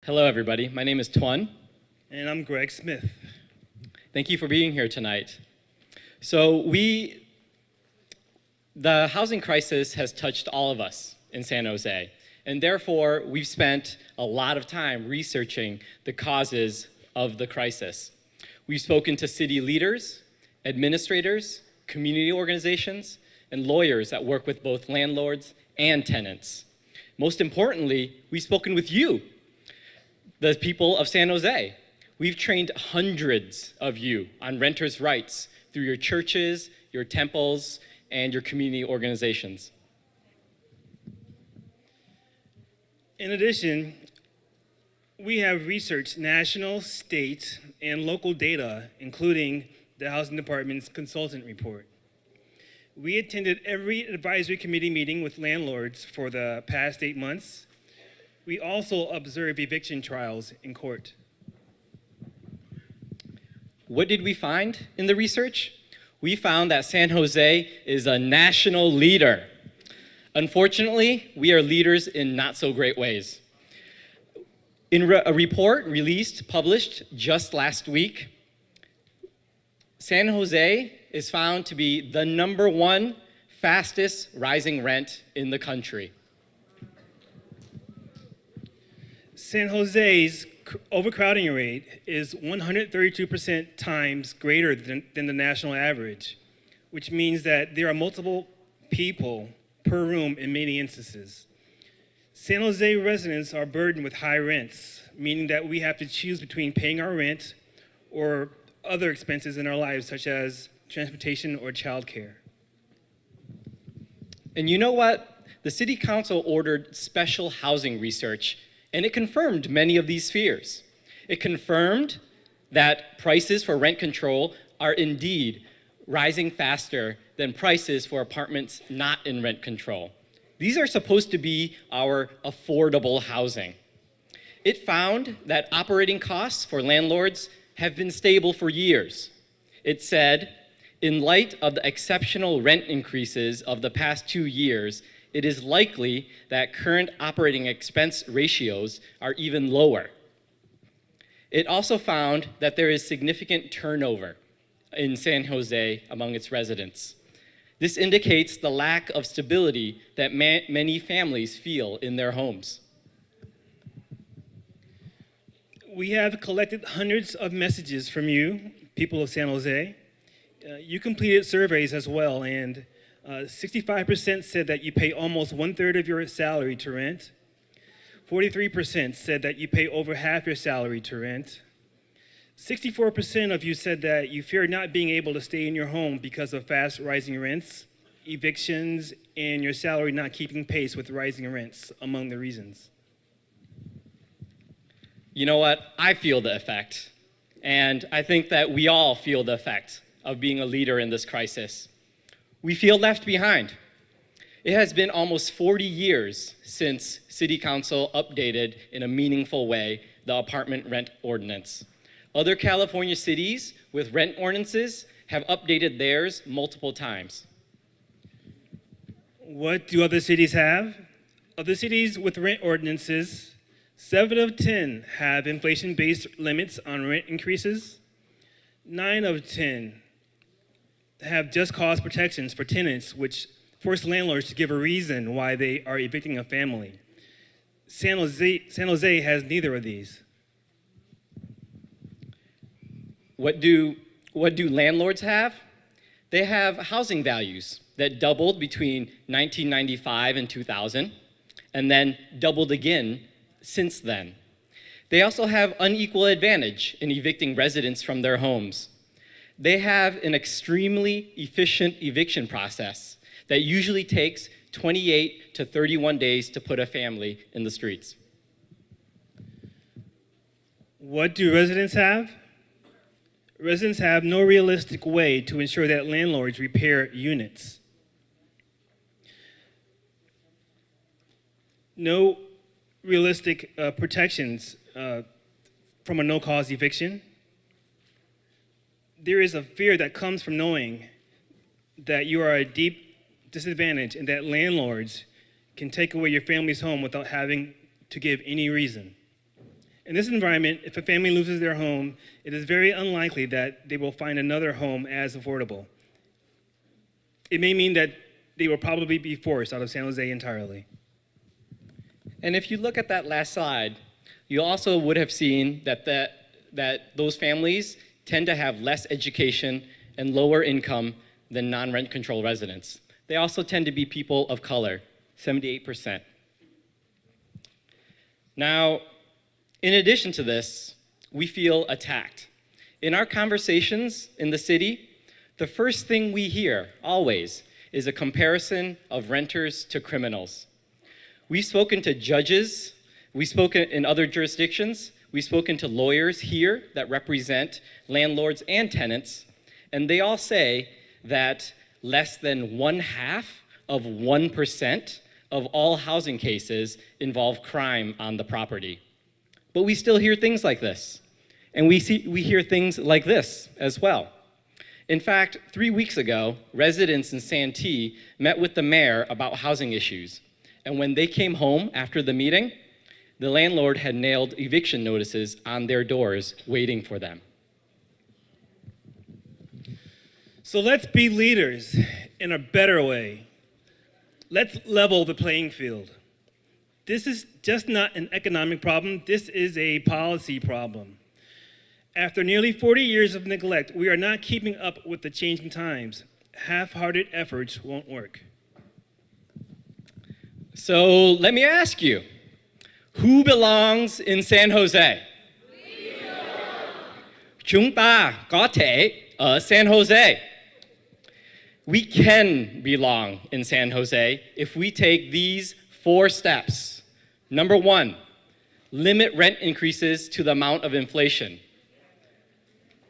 Hello, everybody. My name is Twan. And I'm Greg Smith. Thank you for being here tonight. So the housing crisis has touched all of us in San Jose, and therefore we've spent a lot of time researching the causes of the crisis. We've spoken to city leaders, administrators, community organizations, and lawyers that work with both landlords and tenants. Most importantly, we've spoken with you, the people of San Jose. We've trained hundreds of you on renters' rights through your churches, your temples, and your community organizations. In addition, we have researched national, state, and local data, including the Housing Department's consultant report. We attended every advisory committee meeting with landlords for the past 8 months. We also observe eviction trials in court. What did we find in the research? We found that San Jose is a national leader. Unfortunately, we are leaders in not so great ways. In a report published just last week, San Jose is found to be the #1 fastest rising rent in the country. San Jose's overcrowding rate is 132% times greater than the national average, which means that there are multiple people per room in many instances. San Jose residents are burdened with high rents, meaning that we have to choose between paying our rent or other expenses in our lives, such as transportation or childcare. And you know what? The City Council ordered special housing research, and it confirmed many of these fears. It confirmed that prices for rent control are indeed rising faster than prices for apartments not in rent control. These are supposed to be our affordable housing. It found that operating costs for landlords have been stable for years. It said, in light of the exceptional rent increases of the past 2 years, it is likely that current operating expense ratios are even lower. It also found that there is significant turnover in San Jose among its residents. This indicates the lack of stability that many families feel in their homes. We have collected hundreds of messages from you, people of San Jose. You completed surveys as well, and 65% said that you pay almost 1/3 of your salary to rent. 43% said that you pay over half your salary to rent. 64% of you said that you fear not being able to stay in your home because of fast rising rents, evictions, and your salary not keeping pace with rising rents, among the reasons. You know what? I feel the effect, and I think that we all feel the effect of being a leader in this crisis. We feel left behind. It has been almost 40 years since City Council updated in a meaningful way the apartment rent ordinance. Other California cities with rent ordinances have updated theirs multiple times. What do other cities have? Other cities with rent ordinances, 7 of 10 have inflation-based limits on rent increases. 9 of 10 have just cause protections for tenants, which force landlords to give a reason why they are evicting a family. San Jose has neither of these. What do landlords have? They have housing values that doubled between 1995 and 2000, and then doubled again since then. They also have unequal advantage in evicting residents from their homes. They have an extremely efficient eviction process that usually takes 28 to 31 days to put a family in the streets. What do residents have? Residents have no realistic way to ensure that landlords repair units. No realistic protections from a no-cause eviction. There is a fear that comes from knowing that you are at a deep disadvantage and that landlords can take away your family's home without having to give any reason. In this environment, if a family loses their home, it is very unlikely that they will find another home as affordable. It may mean that they will probably be forced out of San Jose entirely. And if you look at that last slide, you also would have seen that those families tend to have less education and lower income than non-rent control residents. They also tend to be people of color, 78%. Now, in addition to this, we feel attacked. In our conversations in the city, the first thing we hear, always, is a comparison of renters to criminals. We've spoken to judges, we've spoken in other jurisdictions, we've spoken to lawyers here that represent landlords and tenants, and they all say that less than 0.5% of all housing cases involve crime on the property. But we still hear things like this, and we hear things like this as well. In fact, 3 weeks ago, residents in Santee met with the mayor about housing issues. And when they came home after the meeting, the landlord had nailed eviction notices on their doors waiting for them. So let's be leaders in a better way. Let's level the playing field. This is just not an economic problem, this is a policy problem. After nearly 40 years of neglect, we are not keeping up with the changing times. Half-hearted efforts won't work. So let me ask you, who belongs in San Jose? Chúng ta có thể ở San Jose. We can belong in San Jose if we take these 4 steps. Number 1, limit rent increases to the amount of inflation.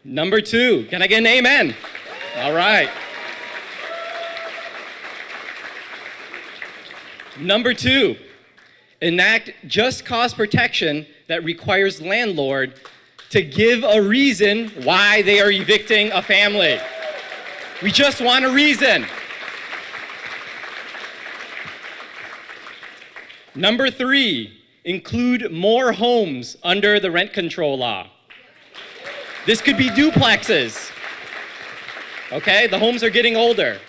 Number 2, can I get an amen? All right. Number 2, enact just cause protection that requires landlord to give a reason why they are evicting a family. We just want a reason. Number 3, include more homes under the rent control law. This could be duplexes. Okay, the homes are getting older.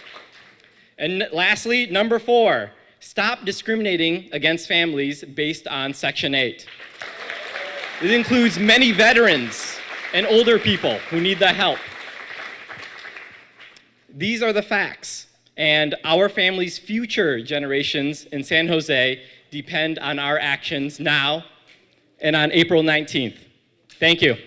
And lastly, number 4, stop discriminating against families based on Section 8. It includes many veterans and older people who need the help. These are the facts, and our family's future generations in San Jose depend on our actions now and on April 19th. Thank you.